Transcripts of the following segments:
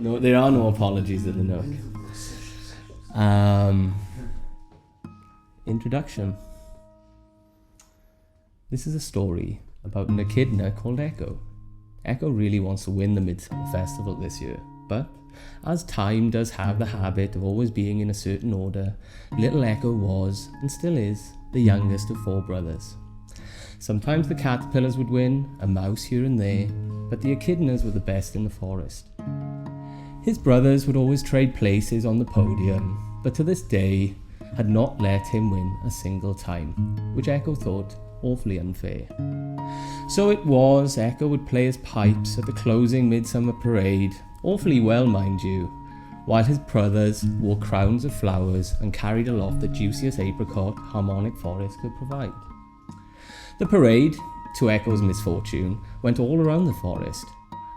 No, there are no apologies in the nook. Introduction. This is a story about an echidna called Echo. Echo really wants to win the Midsummer Festival this year, but as time does have the habit of always being in a certain order, little Echo was, and still is, the youngest of 4 brothers. Sometimes the caterpillars would win, a mouse here and there, but the echidnas were the best in the forest. His brothers would always trade places on the podium, but to this day had not let him win a single time, which Echo thought awfully unfair. So it was Echo would play his pipes at the closing midsummer parade, awfully well mind you, while his brothers wore crowns of flowers and carried aloft the juiciest apricot harmonic forest could provide. The parade, to Echo's misfortune, went all around the forest,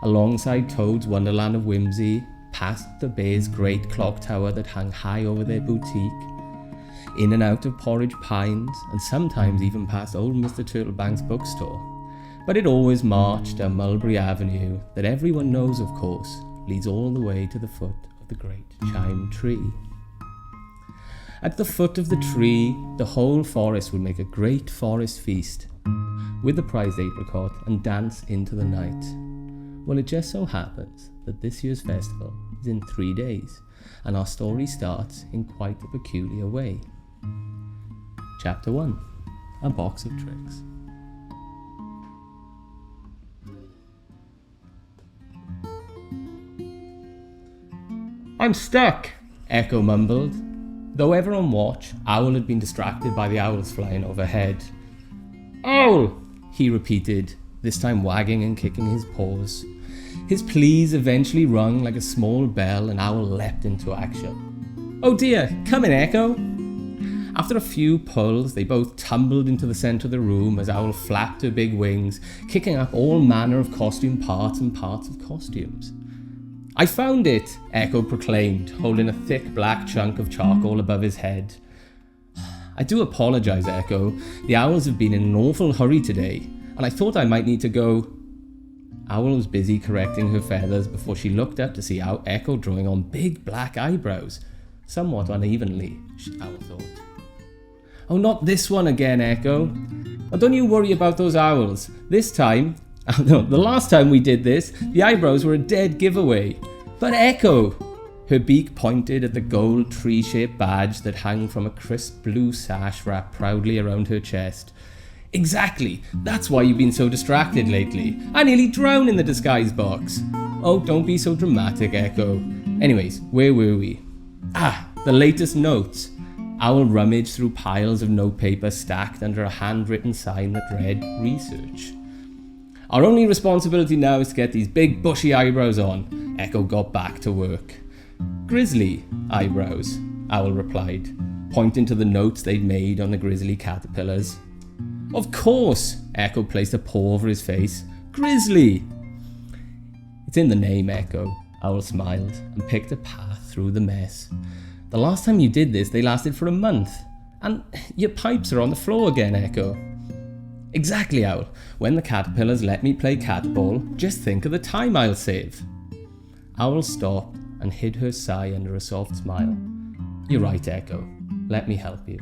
alongside Toad's Wonderland of Whimsy, past the Bear's great clock tower that hung high over their boutique, in and out of Porridge Pines, and sometimes even past old Mr. Turtlebank's bookstore. But it always marched down Mulberry Avenue, that everyone knows, of course, leads all the way to the foot of the great Chime Tree. At the foot of the tree, the whole forest would make a great forest feast, with the prized apricot, and dance into the night. Well, it just so happens that this year's festival is in 3 days, and our story starts in quite a peculiar way. Chapter 1. A Box of Tricks. "I'm stuck," Echo mumbled. Though ever on watch, Owl had been distracted by the owls flying overhead. "Owl!" he repeated, this time wagging and kicking his paws. His pleas eventually rung like a small bell, and Owl leapt into action. "Oh dear, come in, Echo." After a few pulls, they both tumbled into the centre of the room as Owl flapped her big wings, kicking up all manner of costume parts and parts of costumes. "I found it," Echo proclaimed, holding a thick black chunk of charcoal above his head. "I do apologise, Echo. The owls have been in an awful hurry today, and I thought I might need to go." Owl was busy correcting her feathers before she looked up to see Echo drawing on big black eyebrows, somewhat unevenly, Owl thought. "Oh, not this one again, Echo. Oh, don't you worry about those owls. This time, no, the last time we did this, the eyebrows were a dead giveaway. But Echo," her beak pointed at the gold tree-shaped badge that hung from a crisp blue sash wrapped proudly around her chest. "Exactly, that's why you've been so distracted lately. I nearly drowned in the disguise box." "Oh, don't be so dramatic, Echo. Anyways, where were we? The latest notes." Owl rummaged through piles of notepaper stacked under a handwritten sign that read, "Research." "Our only responsibility now is to get these big bushy eyebrows on." Echo got back to work. "Grizzly eyebrows," Owl replied, pointing to the notes they'd made on the grizzly caterpillars. "Of course," Echo placed a paw over his face. "Grizzly." "It's in the name, Echo," Owl smiled and picked a path through the mess. "The last time you did this, they lasted for a month. And your pipes are on the floor again, Echo." "Exactly, Owl. When the caterpillars let me play catball, just think of the time I'll save." Owl stopped and hid her sigh under a soft smile. "You're right, Echo. Let me help you."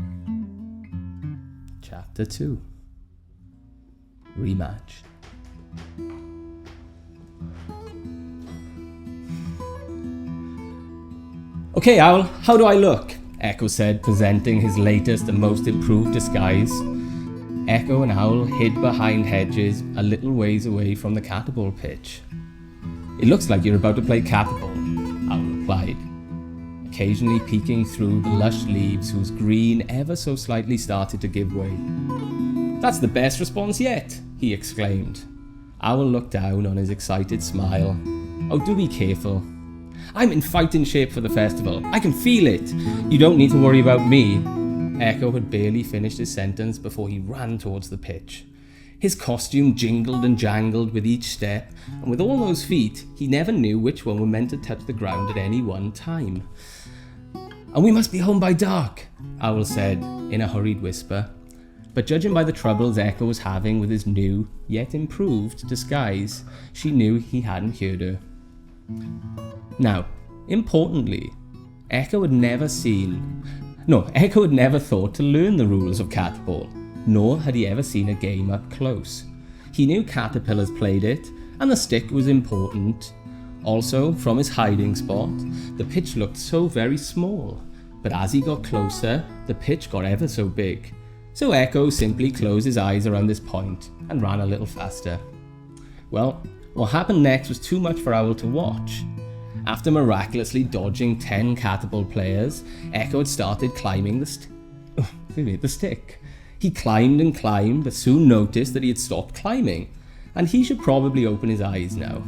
Chapter 2. Rematch. "Okay, Owl, how do I look?" Echo said, presenting his latest and most improved disguise. Echo and Owl hid behind hedges a little ways away from the catball pitch. "It looks like you're about to play catball," Owl replied, occasionally peeking through the lush leaves whose green ever so slightly started to give way. "That's the best response yet," he exclaimed. Owl looked down on his excited smile. "Oh, do be careful. I'm in fighting shape for the festival. I can feel it. You don't need to worry about me." Echo had barely finished his sentence before he ran towards the pitch. His costume jingled and jangled with each step, and with all those feet, he never knew which one were meant to touch the ground at any one time. "And we must be home by dark," Owl said in a hurried whisper. But judging by the troubles Echo was having with his new, yet improved, disguise, she knew he hadn't heard her. Now, importantly, Echo had never thought to learn the rules of catball, nor had he ever seen a game up close. He knew caterpillars played it, and the stick was important. Also, from his hiding spot, the pitch looked so very small, but as he got closer, the pitch got ever so big. So Echo simply closed his eyes around this point and ran a little faster. Well, what happened next was too much for Owl to watch. After miraculously dodging 10 caterpillar players, Echo had started climbing the stick. He climbed and climbed, but soon noticed that he had stopped climbing, and he should probably open his eyes now.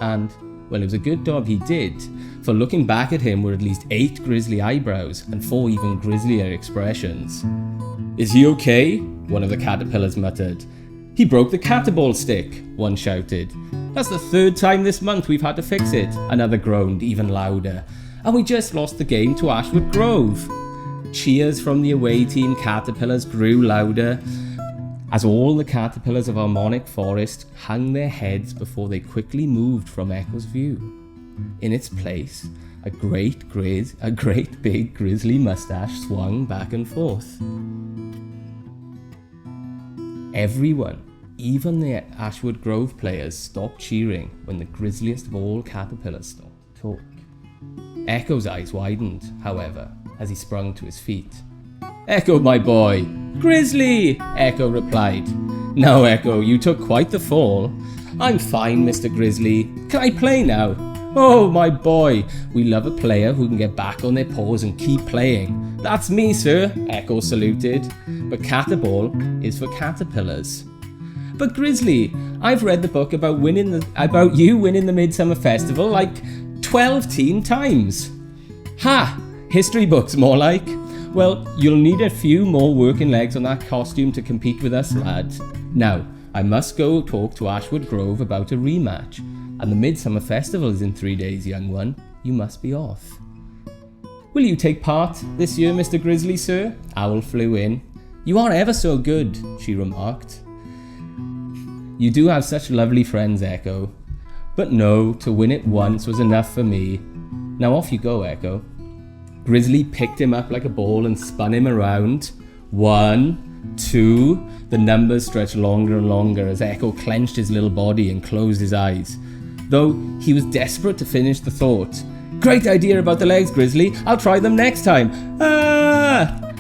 And, well, it was a good job he did, for looking back at him were at least 8 grisly eyebrows and 4 even grislier expressions. "Is he okay?" one of the caterpillars muttered. "He broke the caterball stick," one shouted. "That's the 3rd time this month we've had to fix it," another groaned even louder. "And we just lost the game to Ashwood Grove." Cheers from the away team caterpillars grew louder as all the caterpillars of Harmonic Forest hung their heads before they quickly moved from Echo's view. In its place, a great big grisly mustache swung back and forth. Everyone, even the Ashwood Grove players, stopped cheering when the grisliest of all caterpillars stopped to talk. Echo's eyes widened, however, as he sprung to his feet. "Echo, my boy!" "Grizzly!" Echo replied. "No, Echo, you took quite the fall." "I'm fine, Mr. Grizzly. Can I play now?" "Oh, my boy, we love a player who can get back on their paws and keep playing." "That's me, sir," Echo saluted. "But caterball is for caterpillars." "But Grizzly, I've read the book about you winning the Midsummer Festival like 12 times." "Ha! History books, more like." "Well, you'll need a few more working legs on that costume to compete with us, lad. Now, I must go talk to Ashwood Grove about a rematch, and the Midsummer Festival is in 3 days, young one. You must be off." "Will you take part this year, Mr. Grizzly, sir?" Owl flew in. "You are ever so good," she remarked. "You do have such lovely friends, Echo. But no, to win it once was enough for me. Now off you go, Echo." Grizzly picked him up like a ball and spun him around. 1, 2, the numbers stretched longer and longer as Echo clenched his little body and closed his eyes. Though he was desperate to finish the thought. "Great idea about the legs, Grizzly. I'll try them next time." "Ah!"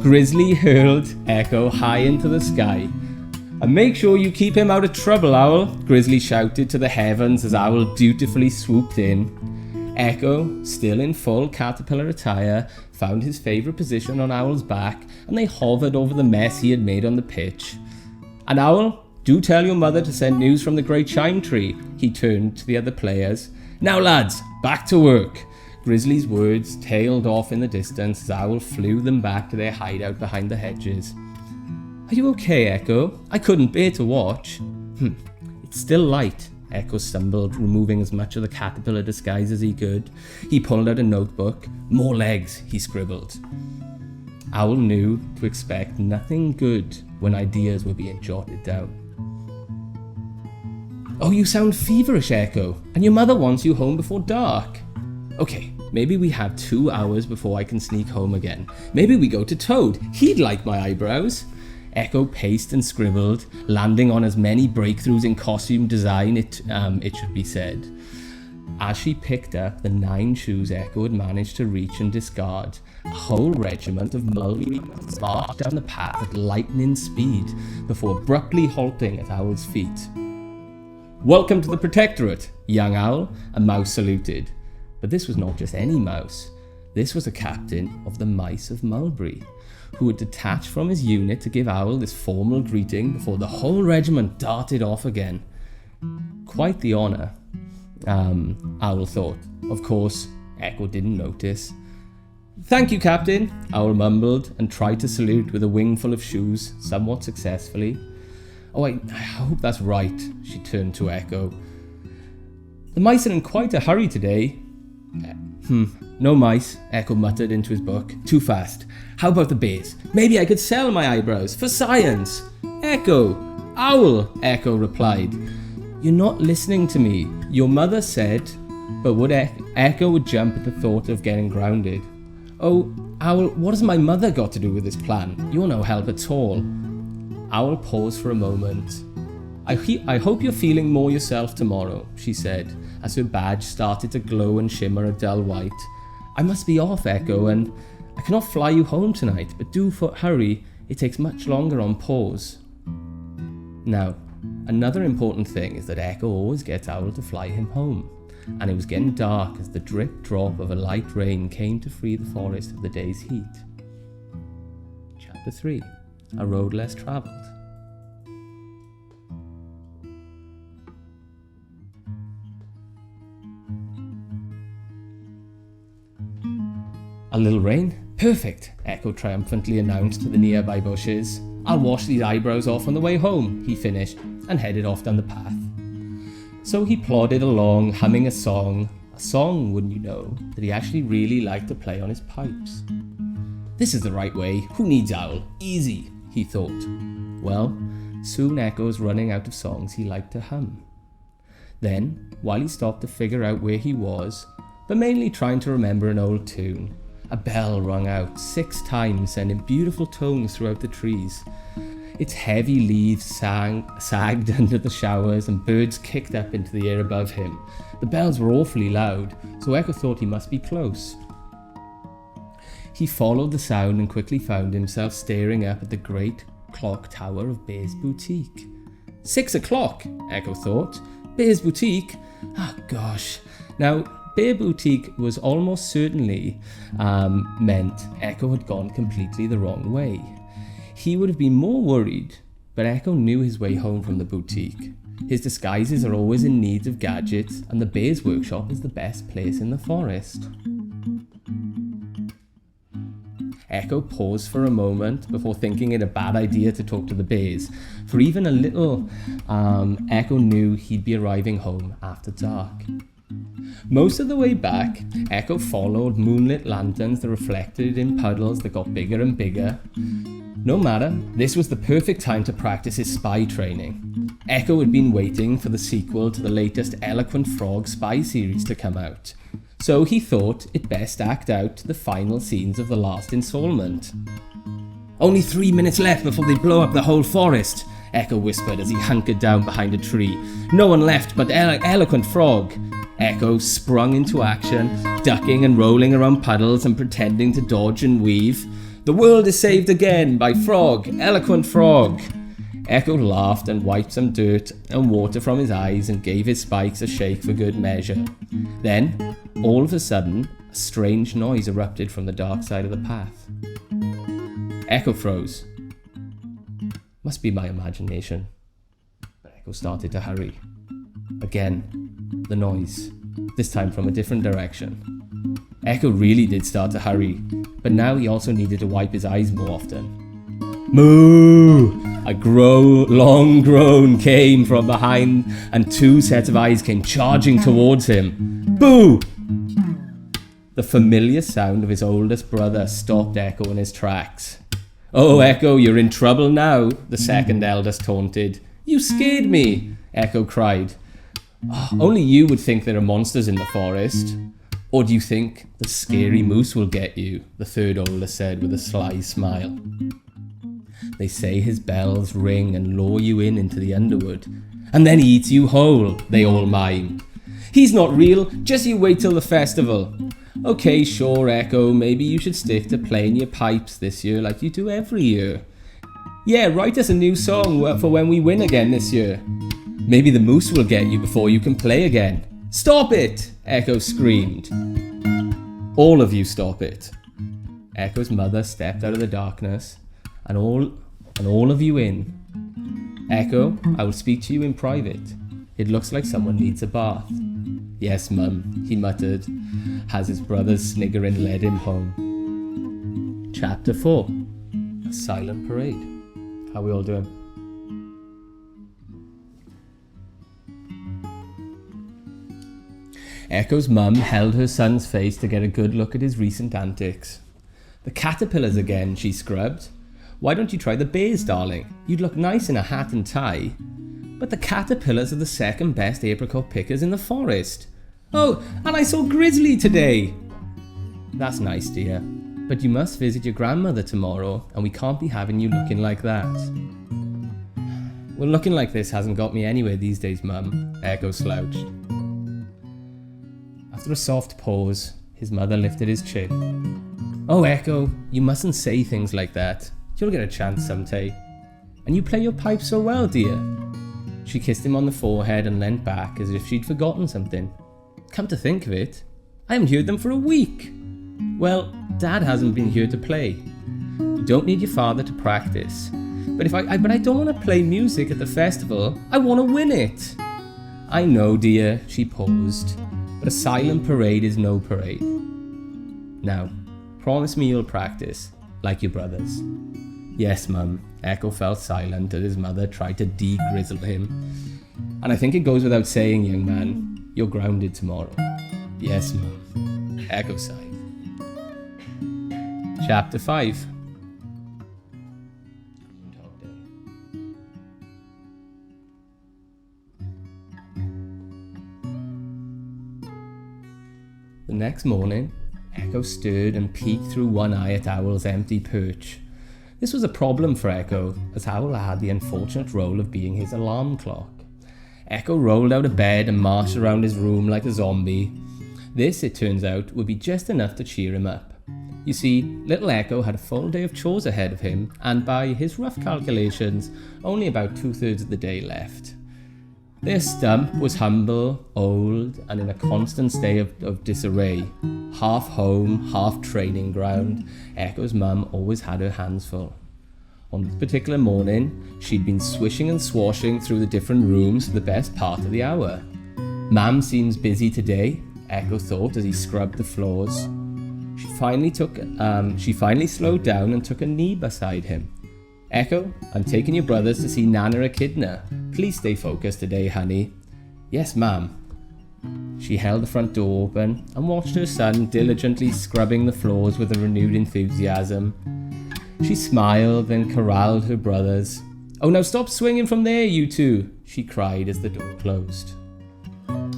Grizzly hurled Echo high into the sky. "And make sure you keep him out of trouble, Owl," Grizzly shouted to the heavens as Owl dutifully swooped in. Echo, still in full caterpillar attire, found his favourite position on Owl's back, and they hovered over the mess he had made on the pitch. "And Owl, do tell your mother to send news from the great chime tree," he turned to the other players. "Now lads, back to work." Grizzly's words tailed off in the distance as Owl flew them back to their hideout behind the hedges. "Are you okay, Echo? I couldn't bear to watch." "It's still light," Echo stumbled, removing as much of the caterpillar disguise as he could. He pulled out a notebook. "More legs," he scribbled. Owl knew to expect nothing good when ideas were being jotted down. "Oh, you sound feverish, Echo, and your mother wants you home before dark." "Okay, maybe we have 2 hours before I can sneak home again. Maybe we go to Toad. He'd like my eyebrows." Echo paced and scribbled, landing on as many breakthroughs in costume design, it should be said. As she picked up the 9 shoes Echo had managed to reach and discard, a whole regiment of mulberry marched down the path at lightning speed before abruptly halting at Owl's feet. "Welcome to the Protectorate, young Owl," a mouse saluted. But this was not just any mouse. This was a captain of the Mice of Mulberry, who had detached from his unit to give Owl this formal greeting before the whole regiment darted off again. Quite the honour, Owl thought. Of course, Echo didn't notice. "Thank you, Captain," Owl mumbled and tried to salute with a wingful of shoes, somewhat successfully. "Oh, I hope that's right," she turned to Echo. "The mice are in quite a hurry today." No mice," Echo muttered into his book. "Too fast. How about the bears? Maybe I could sell my eyebrows for science." "Echo! Owl!" Echo replied. "You're not listening to me. Your mother said..." But Echo would jump at the thought of getting grounded. "Oh, Owl, what has my mother got to do with this plan? You're no help at all." Owl paused for a moment. I hope you're feeling more yourself tomorrow," she said, as her badge started to glow and shimmer a dull white. "I must be off, Echo, and I cannot fly you home tonight, but do hurry, it takes much longer on pause." Now, another important thing is that Echo always gets Owl to fly him home, and it was getting dark as the drip drop of a light rain came to free the forest of the day's heat. Chapter 3. A Road Less Travelled. "A little rain? Perfect," Echo triumphantly announced to the nearby bushes. "I'll wash these eyebrows off on the way home," he finished, and headed off down the path. So he plodded along, humming a song, wouldn't you know, that he actually really liked to play on his pipes. "This is the right way. Who needs Owl? Easy," he thought. Well, soon Echo was running out of songs he liked to hum. Then, while he stopped to figure out where he was, but mainly trying to remember an old tune, a bell rung out 6 times, sending beautiful tones throughout the trees. Its heavy leaves sagged under the showers, and birds kicked up into the air above him. The bells were awfully loud, so Echo thought he must be close. He followed the sound and quickly found himself staring up at the great clock tower of Bear's Boutique. 6 o'clock, Echo thought. Bear's Boutique? Oh gosh. Now, Bear Boutique was almost certainly meant Echo had gone completely the wrong way. He would have been more worried, but Echo knew his way home from the boutique. His disguises are always in need of gadgets, and the Bear's Workshop is the best place in the forest. Echo paused for a moment before thinking it a bad idea to talk to the bears. For even a little, Echo knew he'd be arriving home after dark. Most of the way back, Echo followed moonlit lanterns that reflected in puddles that got bigger and bigger. No matter, this was the perfect time to practice his spy training. Echo had been waiting for the sequel to the latest Eloquent Frog spy series to come out, so he thought it best act out the final scenes of the last installment. "Only 3 minutes left before they blow up the whole forest," Echo whispered as he hunkered down behind a tree. "No one left but Eloquent Frog." Echo sprung into action, ducking and rolling around puddles and pretending to dodge and weave. "The world is saved again by Frog, Eloquent Frog." Echo laughed and wiped some dirt and water from his eyes and gave his spikes a shake for good measure. Then, all of a sudden, a strange noise erupted from the dark side of the path. Echo froze. Must be my imagination. But Echo started to hurry. Again, the noise, this time from a different direction. Echo really did start to hurry, but now he also needed to wipe his eyes more often. Moo! A long groan came from behind, and 2 sets of eyes came charging towards him. Boo! The familiar sound of his oldest brother stopped Echo in his tracks. "Oh, Echo, you're in trouble now," the second eldest taunted. "You scared me," Echo cried. "Oh, only you would think there are monsters in the forest. Or do you think the scary moose will get you?" the third oldest said with a sly smile. "They say his bells ring and lure you into the underwood, and then he eats you whole," they all mimed. "He's not real, just you wait till the festival." "Okay, sure, Echo, maybe you should stick to playing your pipes this year like you do every year." "Yeah, write us a new song for when we win again this year." "Maybe the moose will get you before you can play again." "Stop it!" Echo screamed. "All of you stop it." Echo's mother stepped out of the darkness, and all of you in. "Echo, I will speak to you in private. It looks like someone needs a bath." "Yes, Mum," he muttered, as his brother's sniggering led him home. Chapter 4. A Silent Parade. How we all doing? Echo's mum held her son's face to get a good look at his recent antics. "The caterpillars again," she scrubbed. "Why don't you try the bears, darling? You'd look nice in a hat and tie." "But the caterpillars are the second best apricot pickers in the forest." Oh, and I saw Grizzly today. That's nice, dear, but you must visit your grandmother tomorrow, and we can't be having you looking like that. Well, looking like this hasn't got me anywhere these days, Mum, Echo slouched. After a soft pause, his mother lifted his chin. Oh, Echo, you mustn't say things like that. You'll get a chance someday. And you play your pipe so well, dear. She kissed him on the forehead and leant back as if she'd forgotten something. Come to think of it, I haven't heard them for a week. Well, Dad hasn't been here to play. You don't need your father to practice. But I don't want to play music at the festival. I want to win it. I know, dear, she paused, but a silent parade is no parade. Now, promise me you'll practice, like your brothers. Yes, Mum. Echo fell silent as his mother tried to de-grizzle him. And I think it goes without saying, young man, you're grounded tomorrow. Yes, Mum. Echo sighed. Chapter 5. The next morning, Echo stirred and peeked through one eye at Owl's empty perch. This was a problem for Echo, as Owl had the unfortunate role of being his alarm clock. Echo rolled out of bed and marched around his room like a zombie. This, it turns out, would be just enough to cheer him up. You see, little Echo had a full day of chores ahead of him, and by his rough calculations, only about 2/3 of the day left. Their stump was humble, old, and in a constant state of disarray. Half home, half training ground, Echo's mum always had her hands full. On this particular morning, she'd been swishing and swashing through the different rooms for the best part of the hour. Mam seems busy today, Echo thought as he scrubbed the floors. She finally slowed down and took a knee beside him. Echo, I'm taking your brothers to see Nana Echidna. Please stay focused today, honey. Yes, ma'am. She held the front door open and watched her son diligently scrubbing the floors with a renewed enthusiasm. She smiled, then corralled her brothers. Oh, now stop swinging from there, you two, she cried as the door closed.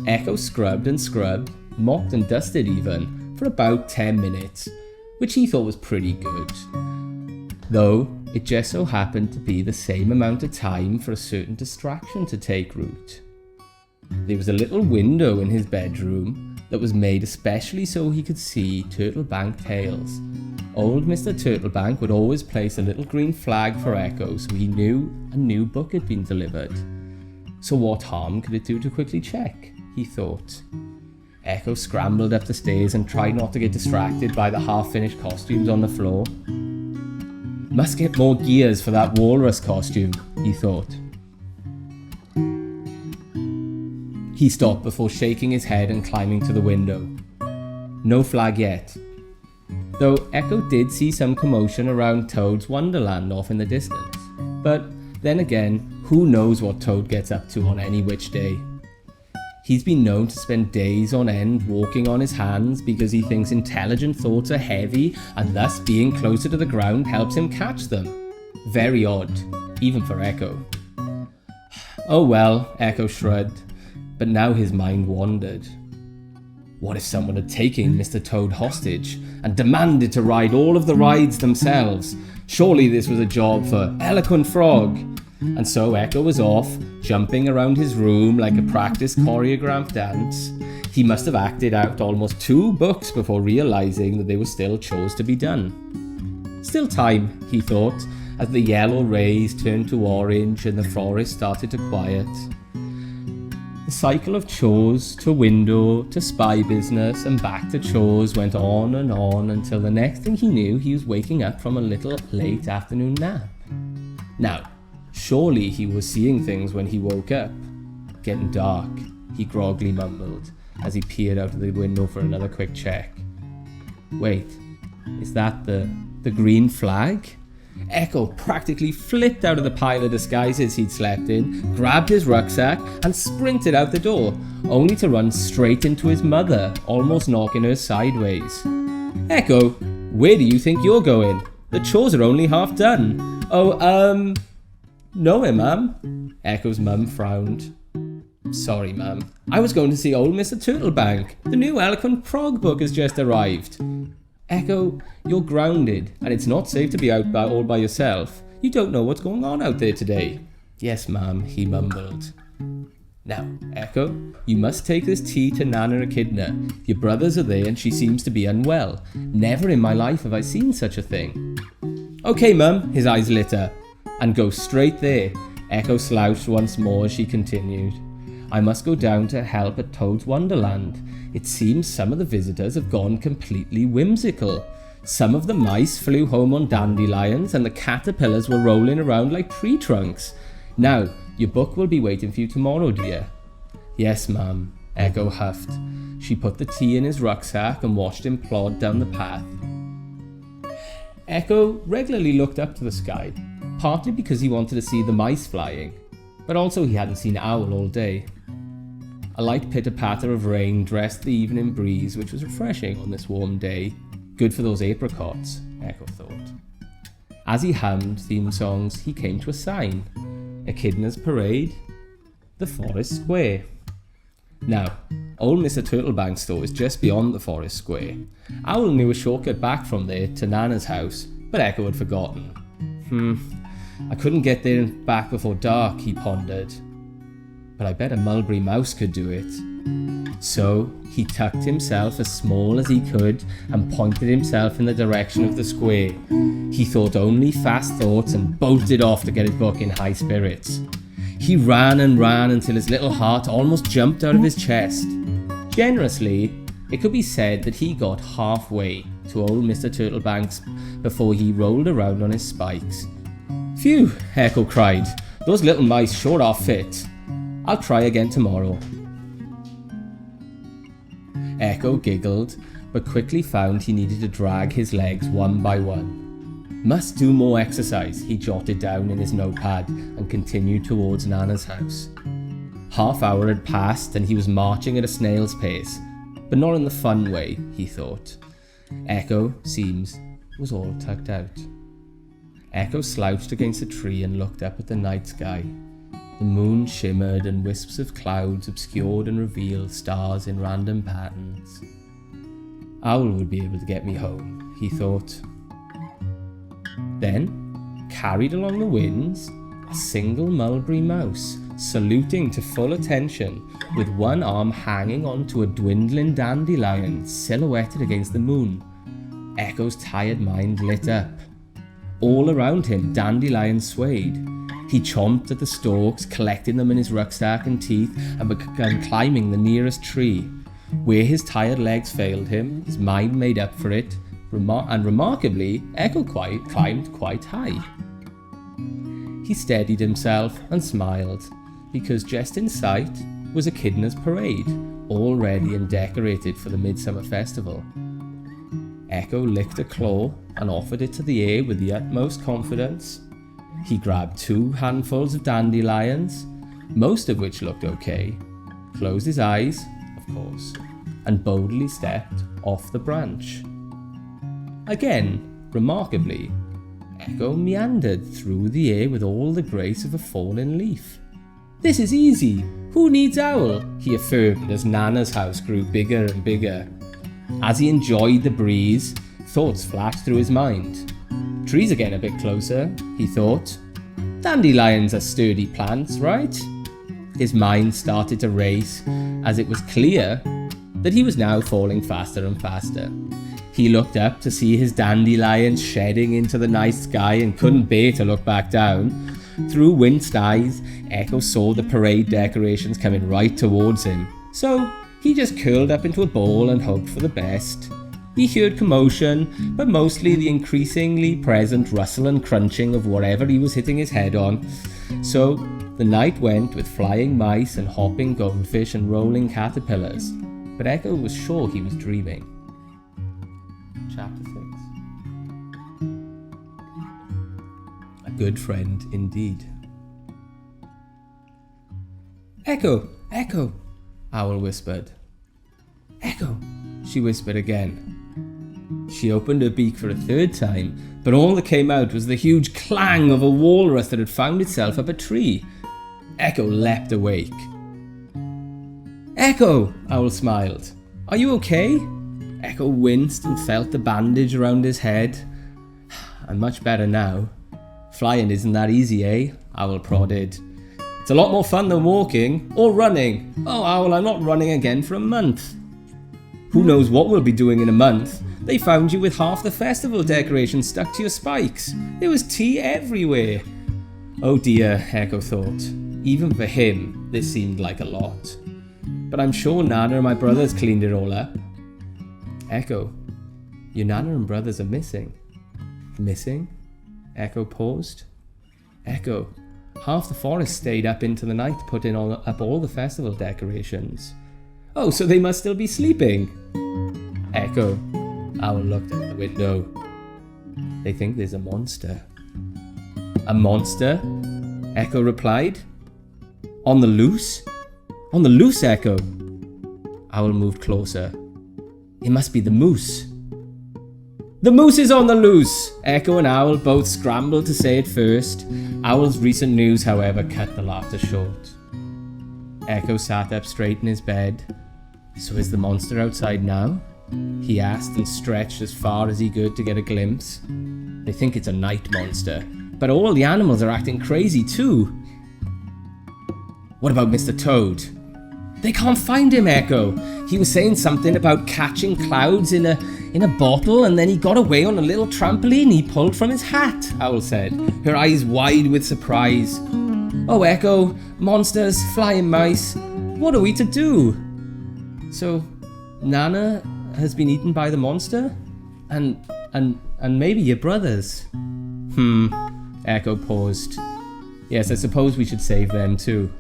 Echo scrubbed and scrubbed, mopped and dusted even, for about 10 minutes, which he thought was pretty good. Though, it just so happened to be the same amount of time for a certain distraction to take root. There was a little window in his bedroom that was made especially so he could see Turtlebank tales. Old Mr. Turtlebank would always place a little green flag for Echo so he knew a new book had been delivered. So what harm could it do to quickly check, he thought. Echo scrambled up the stairs and tried not to get distracted by the half-finished costumes on the floor. Must get more gears for that walrus costume, he thought. He stopped before shaking his head and climbing to the window. No flag yet. Though Echo did see some commotion around Toad's Wonderland off in the distance. But then again, who knows what Toad gets up to on any which day. He's been known to spend days on end walking on his hands because he thinks intelligent thoughts are heavy and thus being closer to the ground helps him catch them. Very odd, even for Echo. Oh well, Echo shrugged, but now his mind wandered. What if someone had taken Mr. Toad hostage and demanded to ride all of the rides themselves? Surely this was a job for Eloquent Frog. And so Echo was off, jumping around his room like a practiced choreographed dance. He must have acted out almost 2 books before realizing that there were still chores to be done. Still time, he thought, as the yellow rays turned to orange and the forest started to quiet. The cycle of chores to window to spy business and back to chores went on until the next thing he knew he was waking up from a little late afternoon nap. Now, surely he was seeing things when he woke up. Getting dark, he groggily mumbled as he peered out of the window for another quick check. Wait, is that the green flag? Echo practically flipped out of the pile of disguises he'd slept in, grabbed his rucksack and sprinted out the door, only to run straight into his mother, almost knocking her sideways. Echo, where do you think you're going? The chores are only half done. Oh, nowhere, ma'am. Echo's mum frowned. Sorry, ma'am. I was going to see old Mr. Turtlebank. The new Eloquent Prog book has just arrived. Echo, you're grounded, and it's not safe to be out all by yourself. You don't know what's going on out there today. Yes, ma'am, he mumbled. Now, Echo, you must take this tea to Nana Echidna. Your brothers are there and she seems to be unwell. Never in my life have I seen such a thing. Okay, mum, his eyes lit up. And go straight there. Echo slouched once more as she continued. I must go down to help at Toad's Wonderland. It seems some of the visitors have gone completely whimsical. Some of the mice flew home on dandelions and the caterpillars were rolling around like tree trunks. Now, your book will be waiting for you tomorrow, dear. Yes, ma'am, Echo huffed. She put the tea in his rucksack and watched him plod down the path. Echo regularly looked up to the sky, partly because he wanted to see the mice flying, but also he hadn't seen Owl all day. A light pitter-patter of rain dressed the evening breeze, which was refreshing on this warm day. Good for those apricots, Echo thought. As he hummed theme songs, he came to a sign. Echidna's Parade, the Forest Square. Now, old Mr. Turtlebank's store is just beyond the Forest Square. Owl knew a shortcut back from there to Nana's house, but Echo had forgotten. I couldn't get there and back before dark, he pondered. But I bet a mulberry mouse could do it. So he tucked himself as small as he could and pointed himself in the direction of the square. He thought only fast thoughts and bolted off to get his book in high spirits. He ran and ran until his little heart almost jumped out of his chest. Generously, it could be said that he got halfway to old Mr. Turtlebank's before he rolled around on his spikes. Phew, Echo cried. Those little mice sure are fit. I'll try again tomorrow. Echo giggled, but quickly found he needed to drag his legs one by one. Must do more exercise, he jotted down in his notepad and continued towards Nana's house. Half hour had passed and he was marching at a snail's pace, but not in the fun way, he thought. Echo, seems, was all tucked out. Echo slouched against a tree and looked up at the night sky. The moon shimmered and wisps of clouds obscured and revealed stars in random patterns. Owl would be able to get me home, he thought. Then, carried along the winds, a single mulberry mouse, saluting to full attention, with one arm hanging onto a dwindling dandelion silhouetted against the moon. Echo's tired mind lit up. All around him, dandelions swayed. He chomped at the stalks, collecting them in his rucksack and teeth, and began climbing the nearest tree. Where his tired legs failed him, his mind made up for it, and remarkably, Echo climbed quite high. He steadied himself and smiled, because just in sight was Echidna's Parade, all ready and decorated for the Midsummer Festival. Echo licked a claw and offered it to the air with the utmost confidence. He grabbed 2 handfuls of dandelions, most of which looked okay, closed his eyes, of course, and boldly stepped off the branch. Again, remarkably, Echo meandered through the air with all the grace of a fallen leaf. This is easy. Who needs Owl? He affirmed as Nana's house grew bigger and bigger. As he enjoyed the breeze, thoughts flashed through his mind. Trees are getting a bit closer, he thought. Dandelions are sturdy plants, right? His mind started to race as it was clear that he was now falling faster and faster. He looked up to see his dandelions shedding into the night sky and couldn't bear to look back down. Through winced eyes, Echo saw the parade decorations coming right towards him. So he just curled up into a ball and hoped for the best. He heard commotion, but mostly the increasingly present rustle and crunching of whatever he was hitting his head on. So the night went with flying mice and hopping goldfish and rolling caterpillars. But Echo was sure he was dreaming. Chapter 6. A good friend indeed. Echo! Echo! Owl whispered. Echo! She whispered again. She opened her beak for a third time, but all that came out was the huge clang of a walrus that had found itself up a tree. Echo leapt awake. Echo, Owl smiled. Are you okay? Echo winced and felt the bandage around his head. I'm much better now. Flying isn't that easy, eh? Owl prodded. It's a lot more fun than walking or running. Oh, Owl, I'm not running again for a month. Who knows what we'll be doing in a month? They found you with half the festival decorations stuck to your spikes. There was tea everywhere. Oh dear, Echo thought. Even for him, this seemed like a lot. But I'm sure Nana and my brothers cleaned it all up. Echo, your Nana and brothers are missing. Missing? Echo paused. Echo, half the forest stayed up into the night putting up all the festival decorations. Oh, so they must still be sleeping. Echo, Owl looked out the window. They think there's a monster. A monster? Echo replied. On the loose? On the loose, Echo. Owl moved closer. It must be the moose. The moose is on the loose! Echo and Owl both scrambled to say it first. Owl's recent news, however, cut the laughter short. Echo sat up straight in his bed. So is the monster outside now? He asked and stretched as far as he could to get a glimpse. They think it's a night monster, but all the animals are acting crazy too. What about Mr. Toad? They can't find him, Echo. He was saying something about catching clouds in a bottle, and then he got away on a little trampoline he pulled from his hat, Owl said, her eyes wide with surprise. Oh, Echo, monsters, flying mice, what are we to do? So, Nana has been eaten by the monster? And maybe your brothers? Echo paused. Yes, I suppose we should save them too.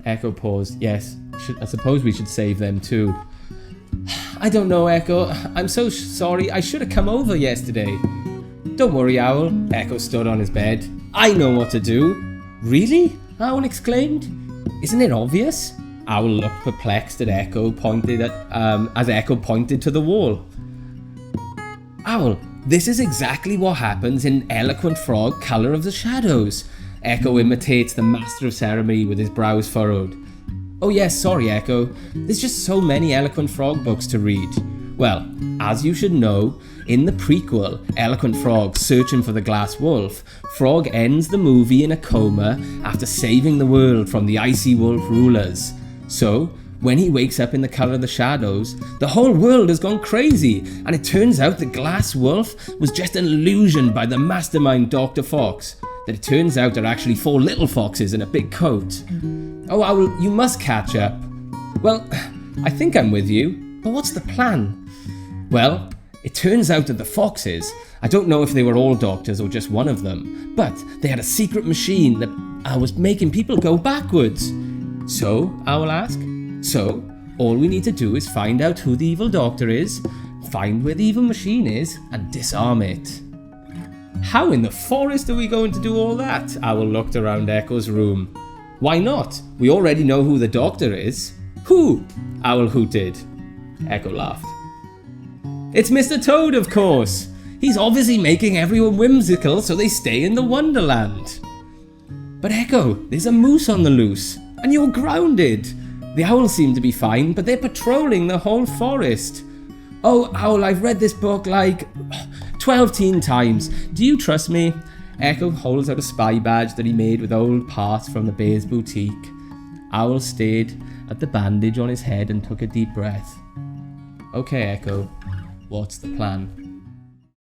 Echo paused. Yes, I suppose we should save them too. I don't know, Echo. I'm so sorry. I should have come over yesterday. Don't worry, Owl. Echo stood on his bed. I know what to do. Really? Owl exclaimed. Isn't it obvious? Owl looked perplexed at Echo, as Echo pointed to the wall. Owl, this is exactly what happens in Eloquent Frog, Colour of the Shadows. Echo imitates the master of ceremony with his brows furrowed. Oh yes, sorry Echo, there's just so many Eloquent Frog books to read. Well, as you should know, in the prequel, Eloquent Frog Searching for the Glass Wolf, Frog ends the movie in a coma after saving the world from the Icy Wolf rulers. So, when he wakes up in the Colour of the Shadows, the whole world has gone crazy, and it turns out the Glass Wolf was just an illusion by the mastermind Dr. Fox. That it turns out are actually 4 little foxes in a big coat. Oh, Owl, you must catch up. Well, I think I'm with you, but what's the plan? Well, it turns out that the foxes, I don't know if they were all doctors or just one of them, but they had a secret machine that was making people go backwards. So, Owl asked, so, all we need to do is find out who the evil doctor is, find where the evil machine is, and disarm it. How in the forest are we going to do all that? Owl looked around Echo's room. Why not? We already know who the doctor is. Who? Owl hooted. Echo laughed. It's Mr. Toad, of course. He's obviously making everyone whimsical so they stay in the Wonderland. But Echo, there's a moose on the loose, and you're grounded. The owls seem to be fine, but they're patrolling the whole forest. Oh, Owl, I've read this book like 12 times. Do you trust me? Echo holds out a spy badge that he made with old parts from the Bear's boutique. Owl stared at the bandage on his head and took a deep breath. Okay, Echo, what's the plan?